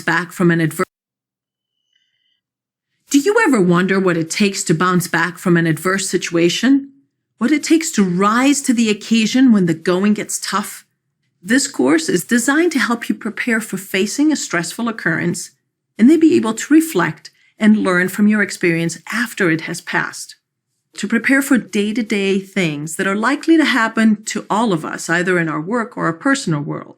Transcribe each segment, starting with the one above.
back from an adverse. Do you ever wonder what it takes to bounce back from an adverse situation? What it takes to rise to the occasion when the going gets tough? This course is designed to help you prepare for facing a stressful occurrence and then be able to reflect and learn from your experience after it has passed. To prepare for day-to-day things that are likely to happen to all of us, either in our work or our personal world.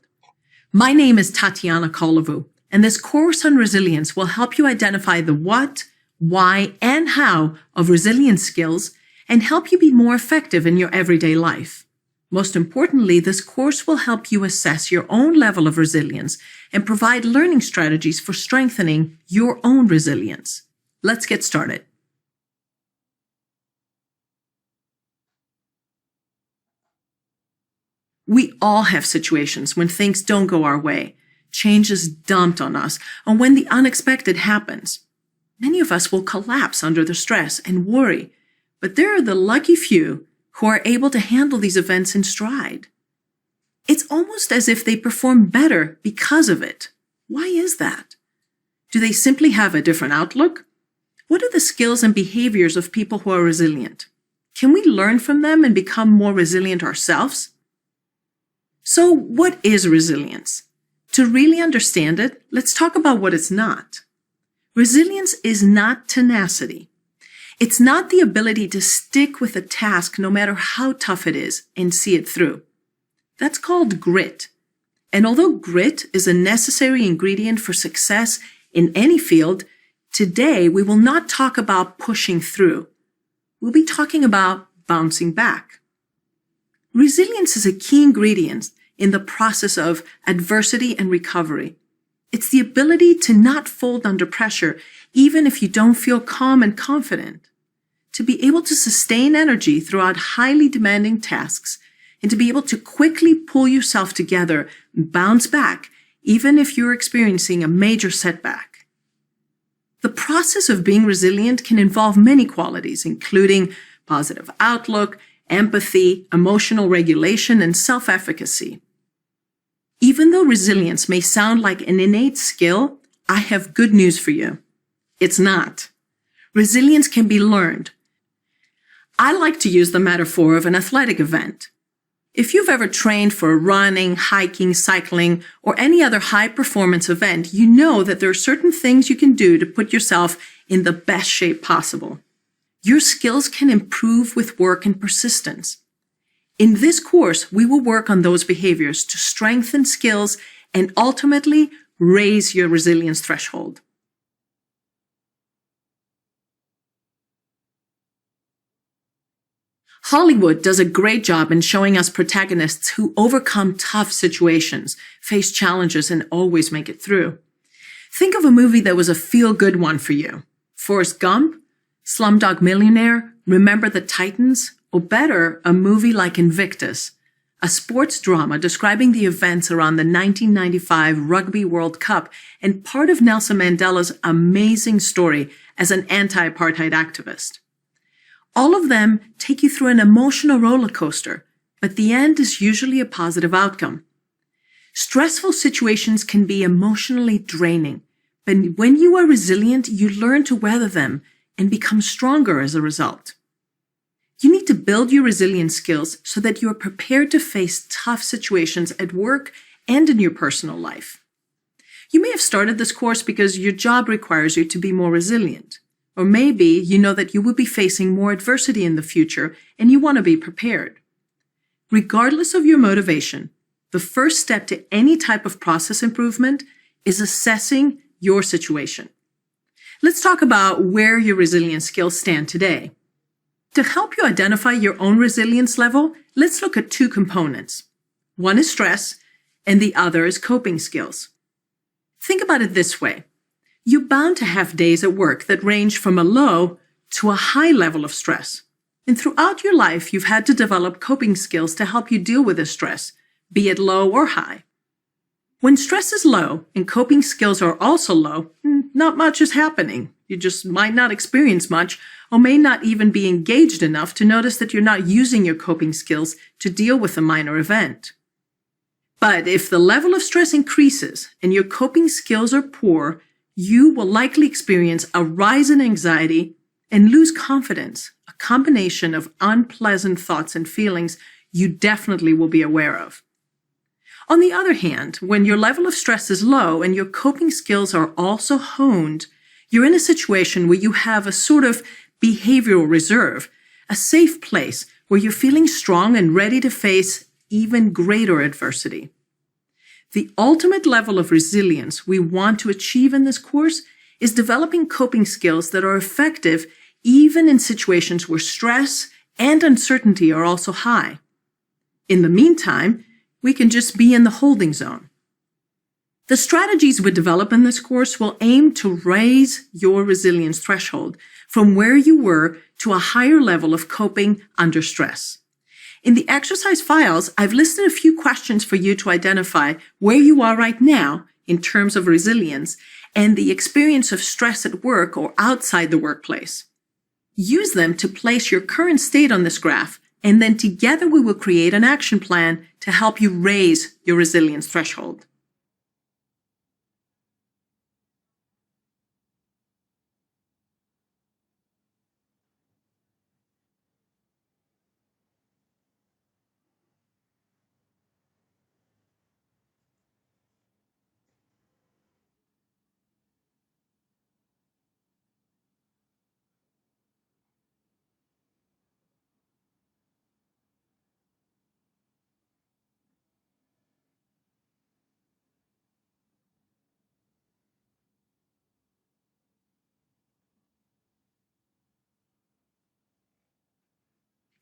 My name is Tatiana Kolovu, and this course on resilience will help you identify the what, why, and how of resilience skills and help you be more effective in your everyday life. Most importantly, this course will help you assess your own level of resilience and provide learning strategies for strengthening your own resilience. Let's get started. We all have situations when things don't go our way, change is dumped on us, and when the unexpected happens. Many of us will collapse under the stress and worry, but there are the lucky few who are able to handle these events in stride. It's almost as if they perform better because of it. Why is that? Do they simply have a different outlook? What are the skills and behaviors of people who are resilient? Can we learn from them and become more resilient ourselves? So what is resilience? To really understand it, let's talk about what it's not. Resilience is not tenacity. It's not the ability to stick with a task no matter how tough it is and see it through. That's called grit. And although grit is a necessary ingredient for success in any field, today we will not talk about pushing through. We'll be talking about bouncing back. Resilience is a key ingredient in the process of adversity and recovery. It's the ability to not fold under pressure, even if you don't feel calm and confident. To be able to sustain energy throughout highly demanding tasks, and to be able to quickly pull yourself together and bounce back, even if you're experiencing a major setback. The process of being resilient can involve many qualities, including positive outlook, empathy, emotional regulation, and self-efficacy. Even though resilience may sound like an innate skill, I have good news for you. It's not. Resilience can be learned. I like to use the metaphor of an athletic event. If you've ever trained for running, hiking, cycling, or any other high-performance event, you know that there are certain things you can do to put yourself in the best shape possible. Your skills can improve with work and persistence. In this course, we will work on those behaviors to strengthen skills and ultimately raise your resilience threshold. Hollywood does a great job in showing us protagonists who overcome tough situations, face challenges, and always make it through. Think of a movie that was a feel-good one for you. Forrest Gump, Slumdog Millionaire, Remember the Titans, or better, a movie like Invictus, a sports drama describing the events around the 1995 Rugby World Cup and part of Nelson Mandela's amazing story as an anti-apartheid activist. All of them take you through an emotional roller coaster, but the end is usually a positive outcome. Stressful situations can be emotionally draining, but when you are resilient, you learn to weather them and become stronger as a result. You need to build your resilience skills so that you are prepared to face tough situations at work and in your personal life. You may have started this course because your job requires you to be more resilient. Or maybe you know that you will be facing more adversity in the future and you want to be prepared. Regardless of your motivation, the first step to any type of process improvement is assessing your situation. Let's talk about where your resilience skills stand today. To help you identify your own resilience level, let's look at two components. One is stress, and the other is coping skills. Think about it this way. You're bound to have days at work that range from a low to a high level of stress. And throughout your life, you've had to develop coping skills to help you deal with this stress, be it low or high. When stress is low and coping skills are also low, not much is happening. You just might not experience much or may not even be engaged enough to notice that you're not using your coping skills to deal with a minor event. But if the level of stress increases and your coping skills are poor, you will likely experience a rise in anxiety and lose confidence, a combination of unpleasant thoughts and feelings you definitely will be aware of. On the other hand, when your level of stress is low and your coping skills are also honed, you're in a situation where you have a sort of behavioral reserve, a safe place where you're feeling strong and ready to face even greater adversity. The ultimate level of resilience we want to achieve in this course is developing coping skills that are effective even in situations where stress and uncertainty are also high. In the meantime, we can just be in the holding zone. The strategies we develop in this course will aim to raise your resilience threshold from where you were to a higher level of coping under stress. In the exercise files, I've listed a few questions for you to identify where you are right now in terms of resilience and the experience of stress at work or outside the workplace. Use them to place your current state on this graph, and then together we will create an action plan to help you raise your resilience threshold.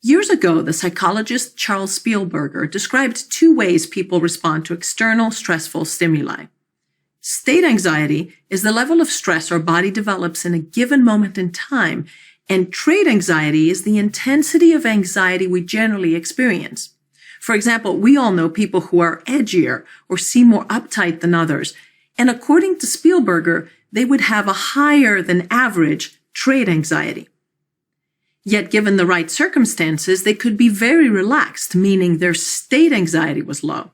Years ago, the psychologist Charles Spielberger described two ways people respond to external stressful stimuli. State anxiety is the level of stress our body develops in a given moment in time, and trait anxiety is the intensity of anxiety we generally experience. For example, we all know people who are edgier or seem more uptight than others, and according to Spielberger, they would have a higher than average trait anxiety. Yet given the right circumstances, they could be very relaxed, meaning their state anxiety was low.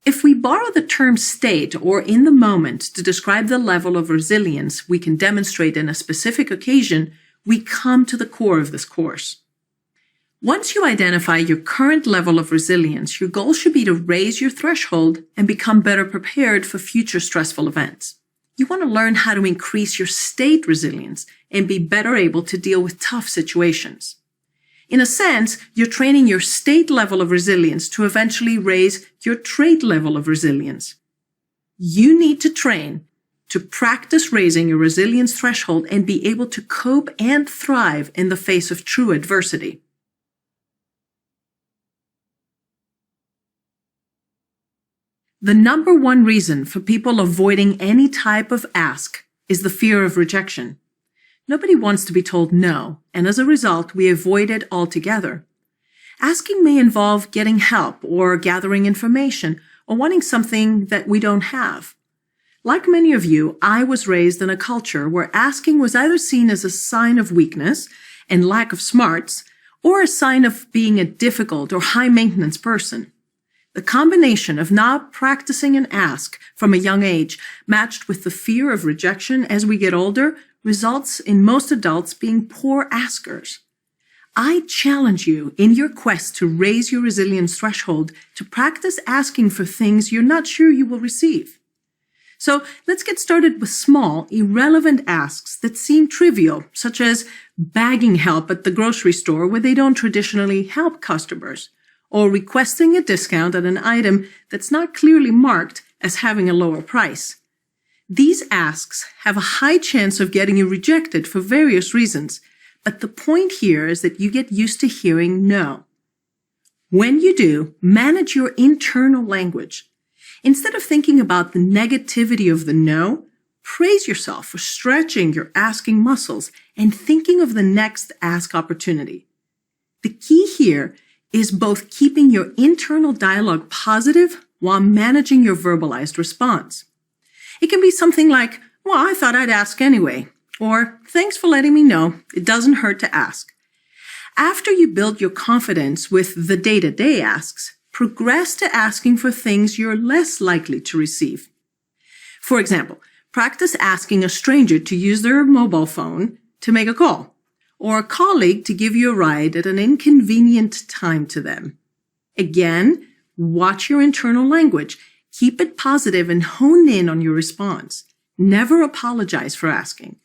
If we borrow the term state or in the moment to describe the level of resilience we can demonstrate in a specific occasion, we come to the core of this course. Once you identify your current level of resilience, your goal should be to raise your threshold and become better prepared for future stressful events. You want to learn how to increase your state resilience and be better able to deal with tough situations. In a sense, you're training your state level of resilience to eventually raise your trait level of resilience. You need to train to practice raising your resilience threshold and be able to cope and thrive in the face of true adversity. The number one reason for people avoiding any type of ask is the fear of rejection. Nobody wants to be told no, and as a result, we avoid it altogether. Asking may involve getting help or gathering information or wanting something that we don't have. Like many of you, I was raised in a culture where asking was either seen as a sign of weakness and lack of smarts or a sign of being a difficult or high-maintenance person. The combination of not practicing an ask from a young age, matched with the fear of rejection as we get older, results in most adults being poor askers. I challenge you in your quest to raise your resilience threshold to practice asking for things you're not sure you will receive. So let's get started with small, irrelevant asks that seem trivial, such as begging help at the grocery store where they don't traditionally help customers, or requesting a discount on an item that's not clearly marked as having a lower price. These asks have a high chance of getting you rejected for various reasons, but the point here is that you get used to hearing no. When you do, manage your internal language. Instead of thinking about the negativity of the no, praise yourself for stretching your asking muscles and thinking of the next ask opportunity. The key here is both keeping your internal dialogue positive while managing your verbalized response. It can be something like, well, I thought I'd ask anyway, or thanks for letting me know, it doesn't hurt to ask. After you build your confidence with the day-to-day asks, progress to asking for things you're less likely to receive. For example, practice asking a stranger to use their mobile phone to make a call, or a colleague to give you a ride at an inconvenient time to them. Again, watch your internal language. Keep it positive and hone in on your response. Never apologize for asking.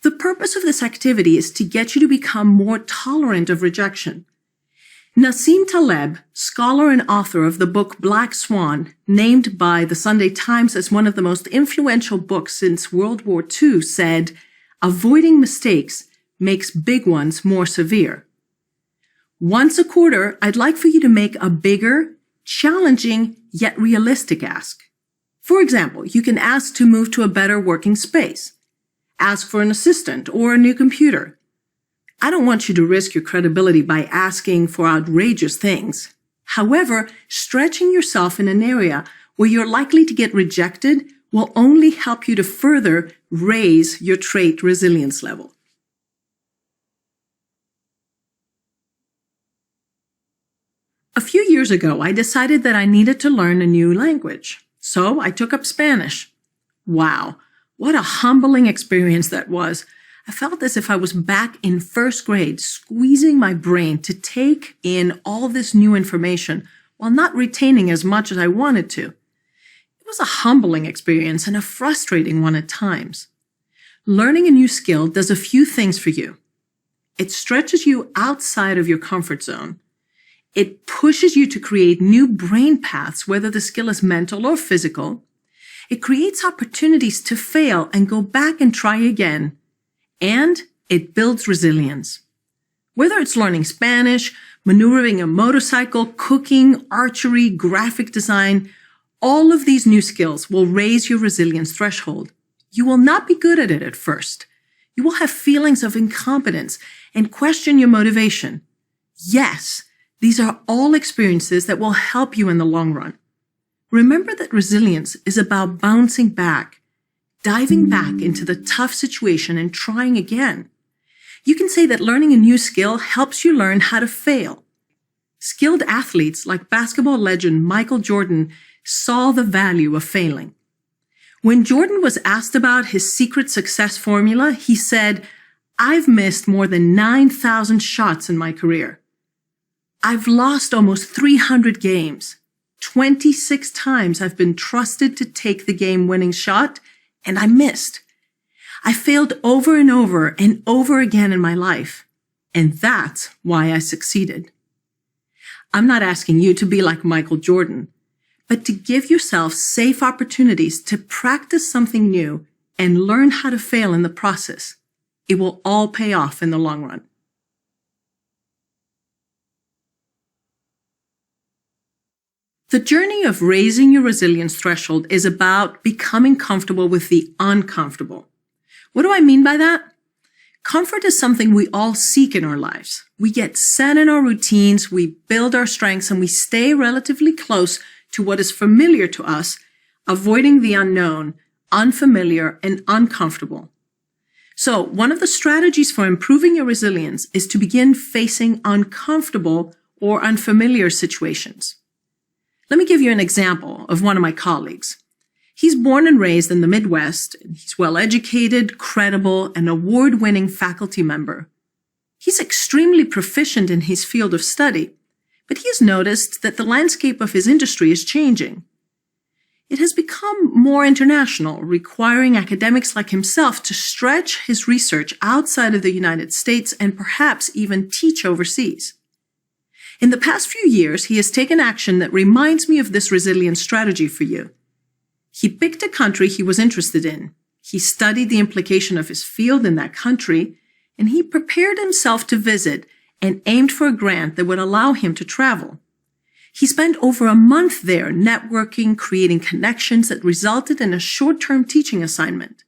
The purpose of this activity is to get you to become more tolerant of rejection. Nassim Taleb, scholar and author of the book Black Swan, named by the Sunday Times as one of the most influential books since World War II, said, "Avoiding mistakes makes big ones more severe." Once a quarter, I'd like for you to make a bigger, challenging, yet realistic ask. For example, you can ask to move to a better working space. Ask for an assistant or a new computer. I don't want you to risk your credibility by asking for outrageous things. However, stretching yourself in an area where you're likely to get rejected will only help you to further raise your trait resilience level. A few years ago, I decided that I needed to learn a new language. So I took up Spanish. Wow, what a humbling experience that was. I felt as if I was back in first grade, squeezing my brain to take in all this new information while not retaining as much as I wanted to. It was a humbling experience and a frustrating one at times. Learning a new skill does a few things for you. It stretches you outside of your comfort zone. It pushes you to create new brain paths, whether the skill is mental or physical. It creates opportunities to fail and go back and try again. And it builds resilience. Whether it's learning Spanish, maneuvering a motorcycle, cooking, archery, graphic design, all of these new skills will raise your resilience threshold. You will not be good at it at first. You will have feelings of incompetence and question your motivation. Yes, these are all experiences that will help you in the long run. Remember that resilience is about bouncing back, diving back into the tough situation and trying again. You can say that learning a new skill helps you learn how to fail. Skilled athletes like basketball legend Michael Jordan saw the value of failing. When Jordan was asked about his secret success formula, he said, "I've missed more than 9,000 shots in my career. I've lost almost 300 games. 26 times I've been trusted to take the game-winning shot, and I missed. I failed over and over again in my life, and that's why I succeeded." I'm not asking you to be like Michael Jordan, but to give yourself safe opportunities to practice something new and learn how to fail in the process. It will all pay off in the long run. The journey of raising your resilience threshold is about becoming comfortable with the uncomfortable. What do I mean by that? Comfort is something we all seek in our lives. We get set in our routines, we build our strengths, and we stay relatively close to what is familiar to us, avoiding the unknown, unfamiliar, and uncomfortable. So, one of the strategies for improving your resilience is to begin facing uncomfortable or unfamiliar situations. Let me give you an example of one of my colleagues. He's born and raised in the Midwest, and he's well-educated, credible, and award-winning faculty member. He's extremely proficient in his field of study, but he has noticed that the landscape of his industry is changing. It has become more international, requiring academics like himself to stretch his research outside of the United States and perhaps even teach overseas. In the past few years, he has taken action that reminds me of this resilience strategy for you. He picked a country he was interested in. He studied the implication of his field in that country, and he prepared himself to visit and aimed for a grant that would allow him to travel. He spent over a month there networking, creating connections that resulted in a short-term teaching assignment.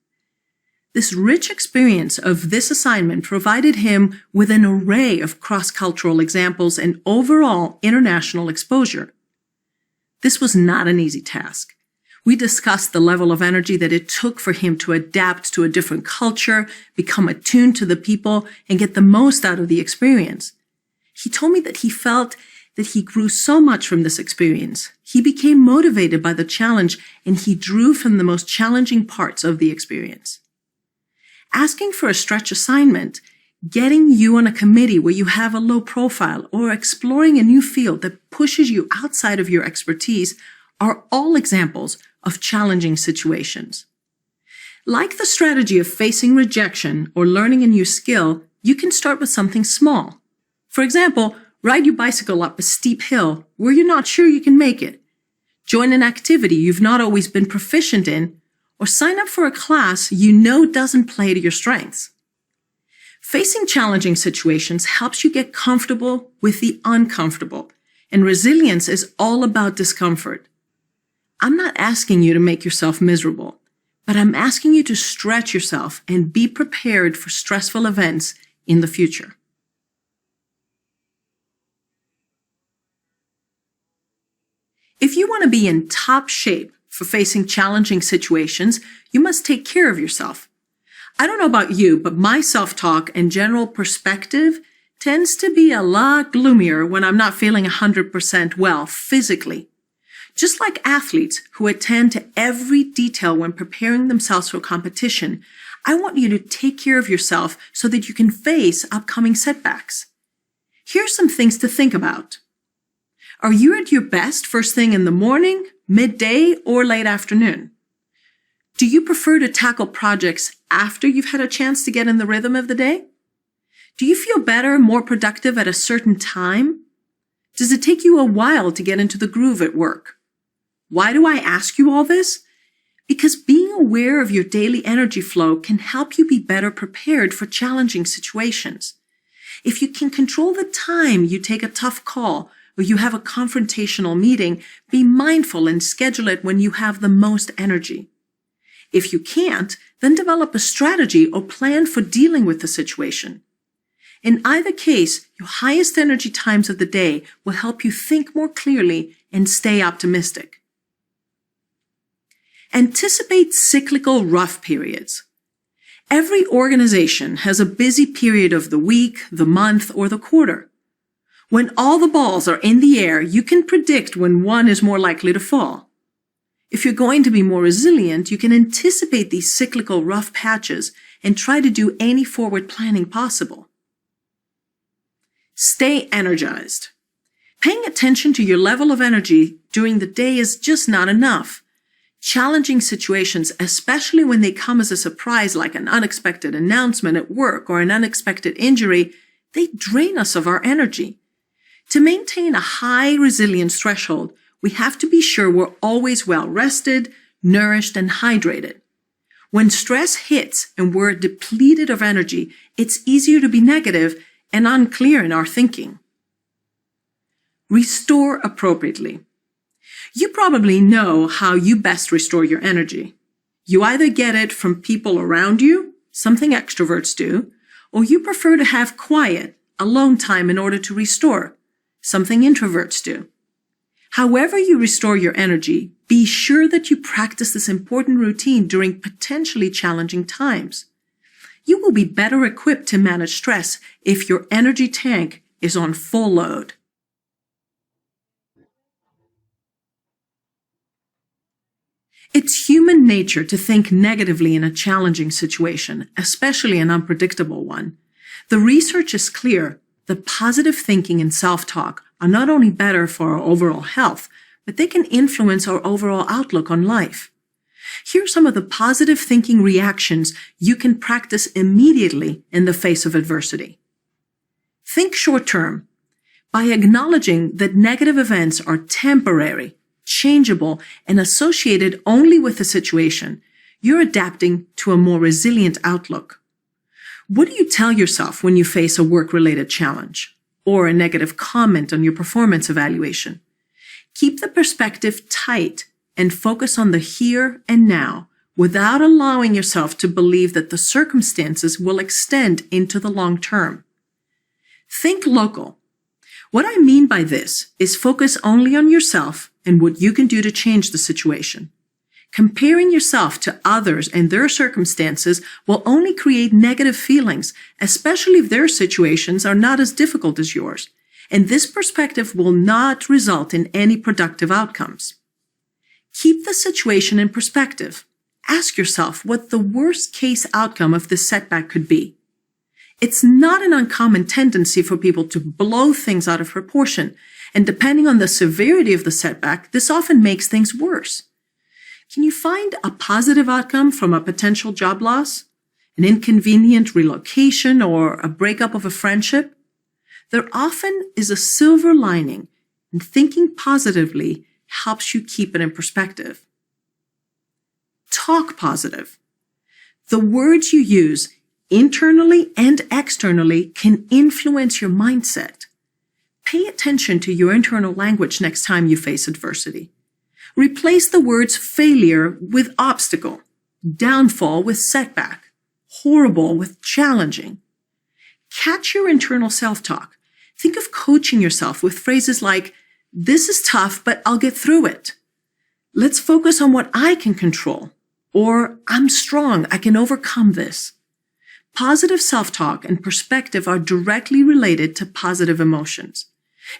This rich experience of this assignment provided him with an array of cross-cultural examples and overall international exposure. This was not an easy task. We discussed the level of energy that it took for him to adapt to a different culture, become attuned to the people, and get the most out of the experience. He told me that he felt that he grew so much from this experience. He became motivated by the challenge, and he drew from the most challenging parts of the experience. Asking for a stretch assignment, getting you on a committee where you have a low profile, or exploring a new field that pushes you outside of your expertise are all examples of challenging situations. Like the strategy of facing rejection or learning a new skill, you can start with something small. For example, ride your bicycle up a steep hill where you're not sure you can make it. Join an activity you've not always been proficient in, or sign up for a class you know doesn't play to your strengths. Facing challenging situations helps you get comfortable with the uncomfortable, and resilience is all about discomfort. I'm not asking you to make yourself miserable, but I'm asking you to stretch yourself and be prepared for stressful events in the future. If you want to be in top shape for facing challenging situations, you must take care of yourself. I don't know about you, but my self-talk and general perspective tends to be a lot gloomier when I'm not feeling 100% well physically. Just like athletes who attend to every detail when preparing themselves for competition, I want you to take care of yourself so that you can face upcoming setbacks. Here's some things to think about. Are you at your best first thing in the morning, midday, or late afternoon? Do you prefer to tackle projects after you've had a chance to get in the rhythm of the day? Do you feel better, more productive at a certain time? Does it take you a while to get into the groove at work? Why do I ask you all this? Because being aware of your daily energy flow can help you be better prepared for challenging situations. If you can control the time you take a tough call or you have a confrontational meeting, be mindful and schedule it when you have the most energy. If you can't, then develop a strategy or plan for dealing with the situation. In either case, your highest energy times of the day will help you think more clearly and stay optimistic. Anticipate cyclical rough periods. Every organization has a busy period of the week, the month, or the quarter. When all the balls are in the air, you can predict when one is more likely to fall. If you're going to be more resilient, you can anticipate these cyclical rough patches and try to do any forward planning possible. Stay energized. Paying attention to your level of energy during the day is just not enough. Challenging situations, especially when they come as a surprise like an unexpected announcement at work or an unexpected injury, they drain us of our energy. To maintain a high resilience threshold, we have to be sure we're always well rested, nourished, and hydrated. When stress hits and we're depleted of energy, it's easier to be negative and unclear in our thinking. Restore appropriately. You probably know how you best restore your energy. You either get it from people around you, something extroverts do, or you prefer to have quiet, alone time in order to restore, something introverts do. However you restore your energy, be sure that you practice this important routine during potentially challenging times. You will be better equipped to manage stress if your energy tank is on full load. It's human nature to think negatively in a challenging situation, especially an unpredictable one. The research is clear that positive thinking and self-talk are not only better for our overall health, but they can influence our overall outlook on life. Here are some of the positive thinking reactions you can practice immediately in the face of adversity. Think short-term. By acknowledging that negative events are temporary, changeable, and associated only with the situation, you're adapting to a more resilient outlook. What do you tell yourself when you face a work-related challenge or a negative comment on your performance evaluation? Keep the perspective tight and focus on the here and now without allowing yourself to believe that the circumstances will extend into the long term. Think local. What I mean by this is focus only on yourself and what you can do to change the situation. Comparing yourself to others and their circumstances will only create negative feelings, especially if their situations are not as difficult as yours. and this perspective will not result in any productive outcomes. Keep the situation in perspective. Ask yourself what the worst-case outcome of this setback could be. It's not an uncommon tendency for people to blow things out of proportion, and depending on the severity of the setback, this often makes things worse. Can you find a positive outcome from a potential job loss, an inconvenient relocation, or a breakup of a friendship? There often is a silver lining, and thinking positively helps you keep it in perspective. Talk positive. The words you use internally and externally can influence your mindset. Pay attention to your internal language next time you face adversity. Replace the words failure with obstacle, downfall with setback, horrible with challenging. Catch your internal self-talk. Think of coaching yourself with phrases like, "This is tough, but I'll get through it." "Let's focus on what I can control." Or, "I'm strong, I can overcome this." Positive self-talk and perspective are directly related to positive emotions.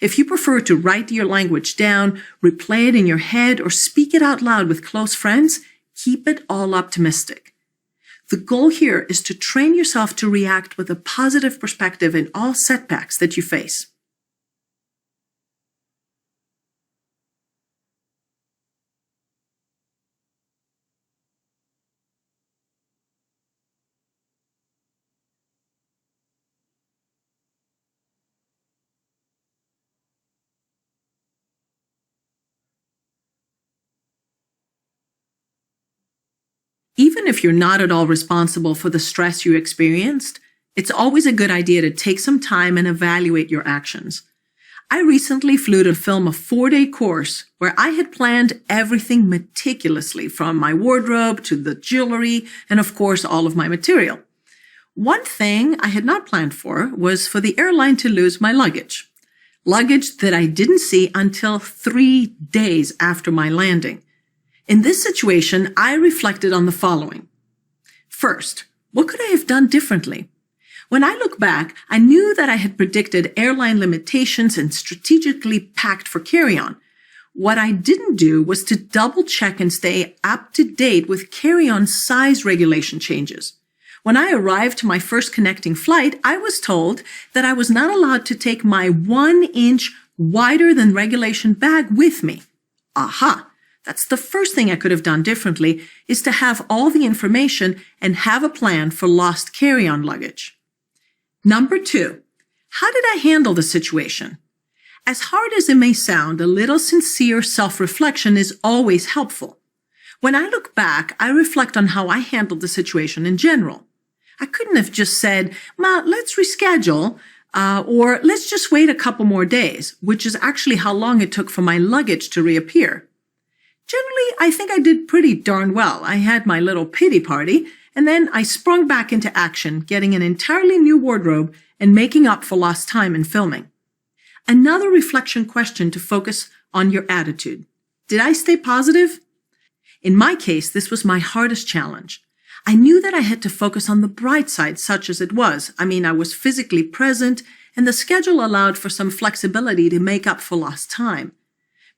If you prefer to write your language down, replay it in your head, or speak it out loud with close friends, keep it all optimistic. The goal here is to train yourself to react with a positive perspective in all setbacks that you face. Even if you're not at all responsible for the stress you experienced, it's always a good idea to take some time and evaluate your actions. I recently flew to film a 4-day course where I had planned everything meticulously, from my wardrobe to the jewelry and, of course, all of my material. One thing I had not planned for was for the airline to lose my luggage. Luggage that I didn't see until 3 days after my landing. In this situation, I reflected on the following. First, what could I have done differently? When I look back, I knew that I had predicted airline limitations and strategically packed for carry-on. What I didn't do was to double-check and stay up to date with carry-on size regulation changes. When I arrived to my first connecting flight, I was told that I was not allowed to take my 1-inch wider than regulation bag with me. Aha! That's the first thing I could have done differently, is to have all the information and have a plan for lost carry-on luggage. Number 2, how did I handle the situation? As hard as it may sound, a little sincere self-reflection is always helpful. When I look back, I reflect on how I handled the situation in general. I couldn't have just said, let's reschedule, or let's just wait a couple more days, which is actually how long it took for my luggage to reappear. Generally, I think I did pretty darn well. I had my little pity party, and then I sprung back into action, getting an entirely new wardrobe and making up for lost time in filming. Another reflection question to focus on your attitude. Did I stay positive? In my case, this was my hardest challenge. I knew that I had to focus on the bright side, such as it was. I was physically present, and the schedule allowed for some flexibility to make up for lost time.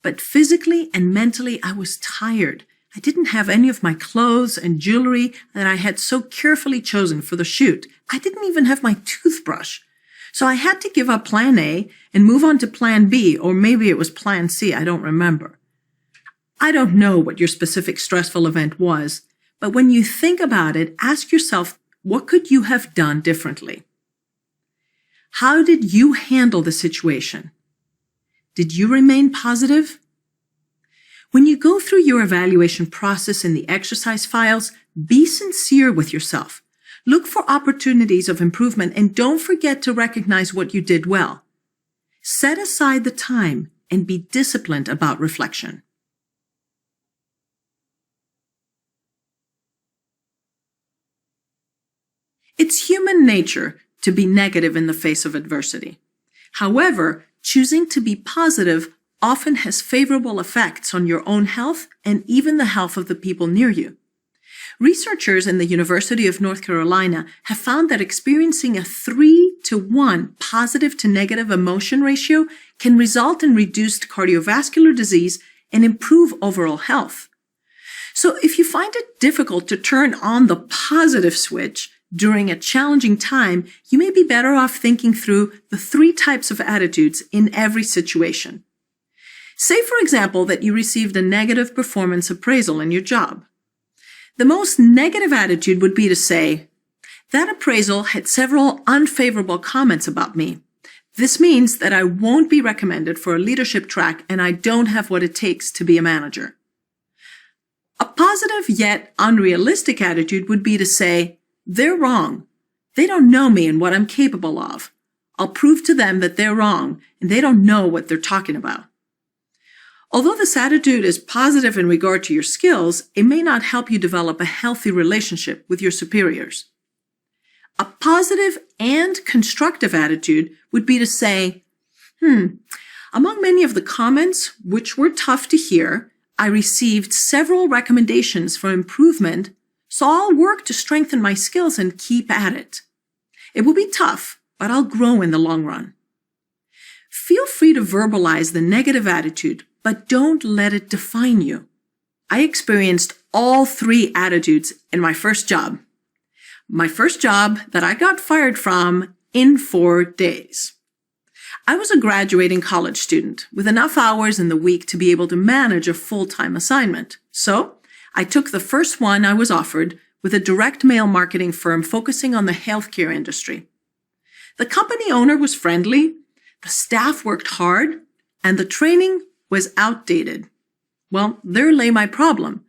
But physically and mentally, I was tired. I didn't have any of my clothes and jewelry that I had so carefully chosen for the shoot. I didn't even have my toothbrush. So I had to give up plan A and move on to plan B, or maybe it was plan C, I don't remember. I don't know what your specific stressful event was, but when you think about it, ask yourself, what could you have done differently? How did you handle the situation? Did you remain positive? When you go through your evaluation process in the exercise files, be sincere with yourself. Look for opportunities of improvement and don't forget to recognize what you did well. Set aside the time and be disciplined about reflection. It's human nature to be negative in the face of adversity. However, choosing to be positive often has favorable effects on your own health and even the health of the people near you. Researchers in the University of North Carolina have found that experiencing a 3 to 1 positive to negative emotion ratio can result in reduced cardiovascular disease and improve overall health. So if you find it difficult to turn on the positive switch during a challenging time, you may be better off thinking through the 3 types of attitudes in every situation. Say, for example, that you received a negative performance appraisal in your job. The most negative attitude would be to say, that appraisal had several unfavorable comments about me. This means that I won't be recommended for a leadership track and I don't have what it takes to be a manager. A positive yet unrealistic attitude would be to say, they're wrong. They don't know me and what I'm capable of. I'll prove to them that they're wrong and they don't know what they're talking about. Although this attitude is positive in regard to your skills, it may not help you develop a healthy relationship with your superiors. A positive and constructive attitude would be to say, among many of the comments, which were tough to hear, I received several recommendations for improvement, so I'll work to strengthen my skills and keep at it. It will be tough, but I'll grow in the long run. Feel free to verbalize the negative attitude, but don't let it define you. I experienced all 3 attitudes in my first job. My first job that I got fired from in 4 days. I was a graduating college student with enough hours in the week to be able to manage a full-time assignment. So I took the first one I was offered with a direct mail marketing firm focusing on the healthcare industry. The company owner was friendly, the staff worked hard, and the training was outdated. Well, there lay my problem.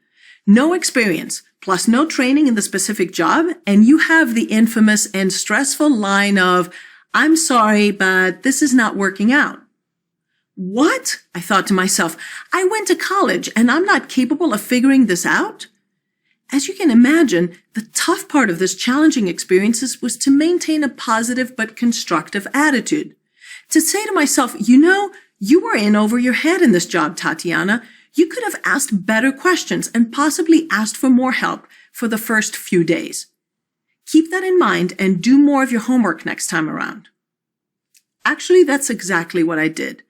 No experience, plus no training in the specific job, and you have the infamous and stressful line of, I'm sorry, but this is not working out. What? I thought to myself, I went to college and I'm not capable of figuring this out? As you can imagine, the tough part of this challenging experiences was to maintain a positive but constructive attitude. To say to myself, you were in over your head in this job, Tatiana. You could have asked better questions and possibly asked for more help for the first few days. Keep that in mind and do more of your homework next time around. Actually, that's exactly what I did.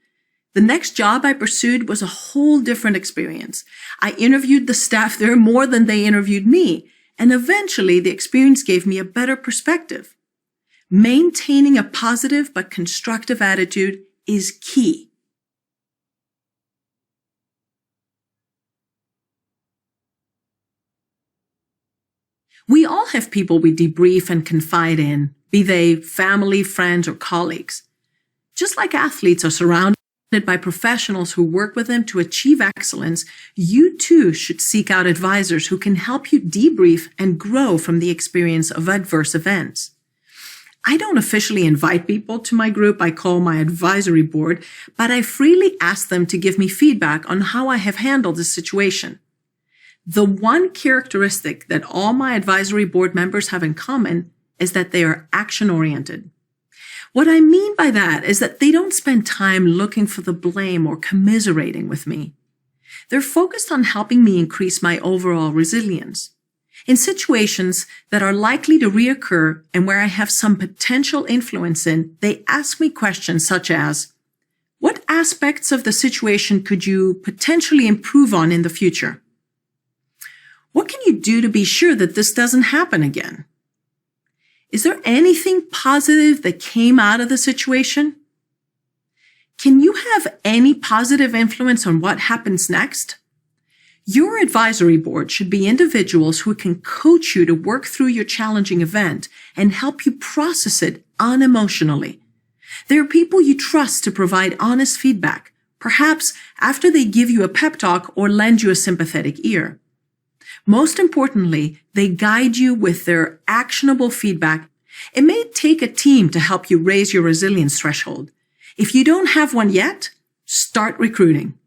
The next job I pursued was a whole different experience. I interviewed the staff there more than they interviewed me, and eventually the experience gave me a better perspective. Maintaining a positive but constructive attitude is key. We all have people we debrief and confide in, be they family, friends, or colleagues. Just like athletes are surrounded by professionals who work with them to achieve excellence, you too should seek out advisors who can help you debrief and grow from the experience of adverse events. I don't officially invite people to my group I call my advisory board, but I freely ask them to give me feedback on how I have handled the situation. The one characteristic that all my advisory board members have in common is that they are action-oriented. What I mean by that is that they don't spend time looking for the blame or commiserating with me. They're focused on helping me increase my overall resilience. In situations that are likely to reoccur and where I have some potential influence in, they ask me questions such as, what aspects of the situation could you potentially improve on in the future? What can you do to be sure that this doesn't happen again? Is there anything positive that came out of the situation? Can you have any positive influence on what happens next? Your advisory board should be individuals who can coach you to work through your challenging event and help you process it unemotionally. They are people you trust to provide honest feedback, perhaps after they give you a pep talk or lend you a sympathetic ear. Most importantly, they guide you with their actionable feedback. It may take a team to help you raise your resilience threshold. If you don't have one yet, start recruiting.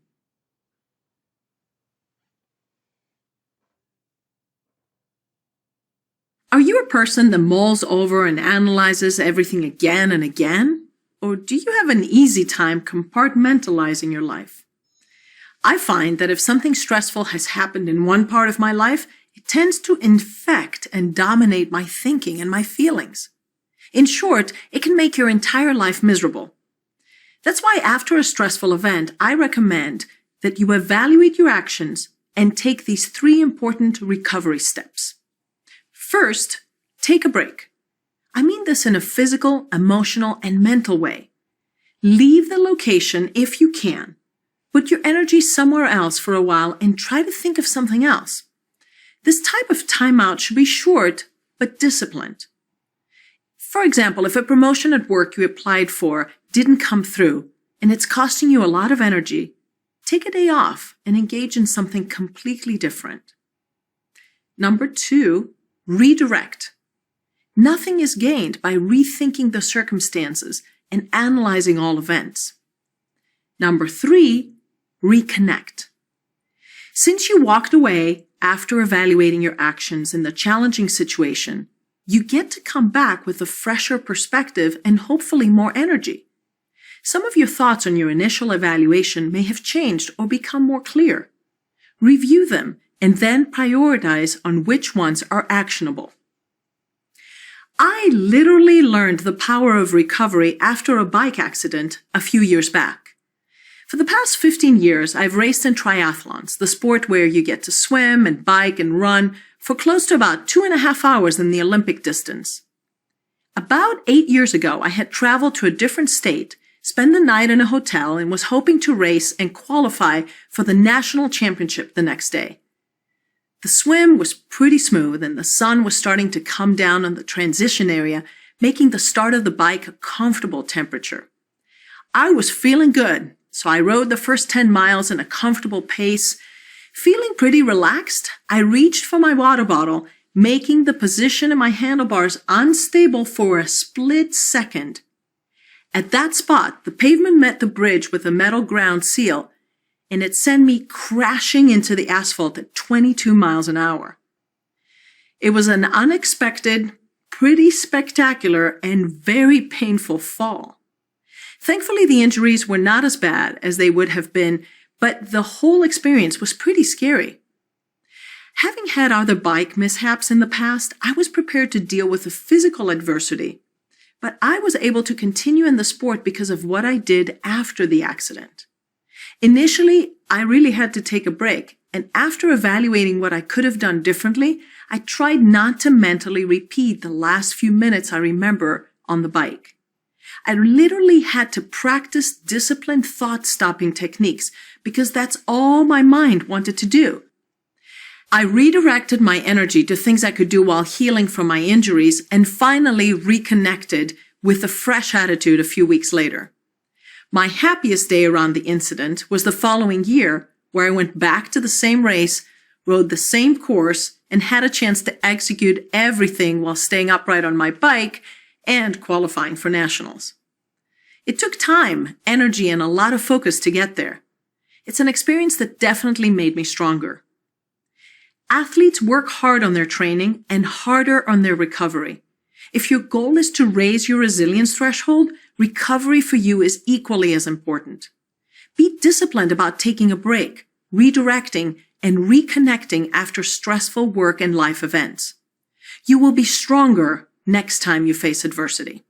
Are you a person that mulls over and analyzes everything again and again? Or do you have an easy time compartmentalizing your life? I find that if something stressful has happened in one part of my life, it tends to infect and dominate my thinking and my feelings. In short, it can make your entire life miserable. That's why after a stressful event, I recommend that you evaluate your actions and take these 3 important recovery steps. First, take a break. I mean this in a physical, emotional, and mental way. Leave the location if you can. Put your energy somewhere else for a while and try to think of something else. This type of timeout should be short, but disciplined. For example, if a promotion at work you applied for didn't come through and it's costing you a lot of energy, take a day off and engage in something completely different. Number 2, redirect. Nothing is gained by rethinking the circumstances and analyzing all events. Number 3, reconnect. Since you walked away after evaluating your actions in the challenging situation, you get to come back with a fresher perspective and hopefully more energy. Some of your thoughts on your initial evaluation may have changed or become more clear. Review them and then prioritize on which ones are actionable. I literally learned the power of recovery after a bike accident a few years back. For the past 15 years, I've raced in triathlons, the sport where you get to swim and bike and run for close to about 2.5 hours in the Olympic distance. About 8 years ago, I had traveled to a different state, spent the night in a hotel, and was hoping to race and qualify for the national championship the next day. The swim was pretty smooth and the sun was starting to come down on the transition area, making the start of the bike a comfortable temperature. I was feeling good, so I rode the first 10 miles in a comfortable pace. Feeling pretty relaxed, I reached for my water bottle, making the position of my handlebars unstable for a split second. At that spot, the pavement met the bridge with a metal ground seal, and it sent me crashing into the asphalt at 22 miles an hour. It was an unexpected, pretty spectacular, and very painful fall. Thankfully, the injuries were not as bad as they would have been, but the whole experience was pretty scary. Having had other bike mishaps in the past, I was prepared to deal with the physical adversity, but I was able to continue in the sport because of what I did after the accident. Initially, I really had to take a break, and after evaluating what I could have done differently, I tried not to mentally repeat the last few minutes I remember on the bike. I literally had to practice disciplined thought-stopping techniques because that's all my mind wanted to do. I redirected my energy to things I could do while healing from my injuries and finally reconnected with a fresh attitude a few weeks later. My happiest day around the incident was the following year, where I went back to the same race, rode the same course, and had a chance to execute everything while staying upright on my bike and qualifying for nationals. It took time, energy, and a lot of focus to get there. It's an experience that definitely made me stronger. Athletes work hard on their training and harder on their recovery. If your goal is to raise your resilience threshold, recovery for you is equally as important. Be disciplined about taking a break, redirecting, and reconnecting after stressful work and life events. You will be stronger next time you face adversity.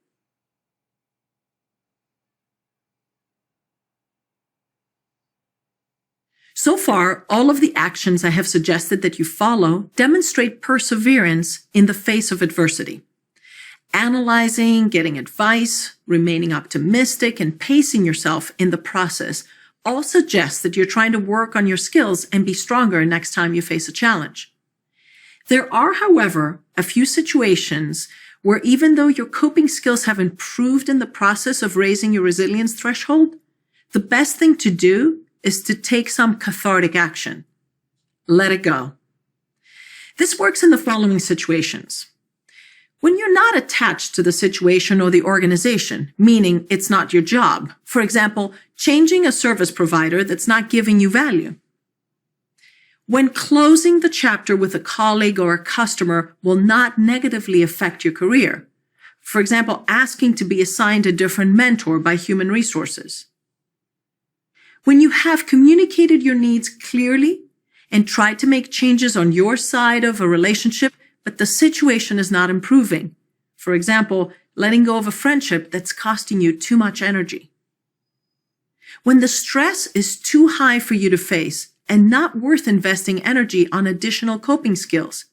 So far, all of the actions I have suggested that you follow demonstrate perseverance in the face of adversity. Analyzing, getting advice, remaining optimistic, and pacing yourself in the process all suggest that you're trying to work on your skills and be stronger next time you face a challenge. There are, however, a few situations where even though your coping skills have improved in the process of raising your resilience threshold, the best thing to do is to take some cathartic action. Let it go. This works in the following situations. When you're not attached to the situation or the organization, meaning it's not your job. For example, changing a service provider that's not giving you value. When closing the chapter with a colleague or a customer will not negatively affect your career. For example, asking to be assigned a different mentor by human resources. When you have communicated your needs clearly and tried to make changes on your side of a relationship, but the situation is not improving. For example, letting go of a friendship that's costing you too much energy. When the stress is too high for you to face and not worth investing energy on additional coping skills.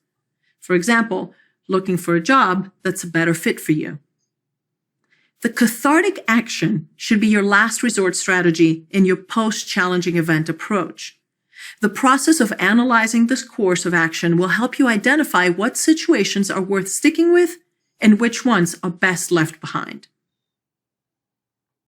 For example, looking for a job that's a better fit for you. The cathartic action should be your last resort strategy in your post-challenging event approach. The process of analyzing this course of action will help you identify what situations are worth sticking with and which ones are best left behind.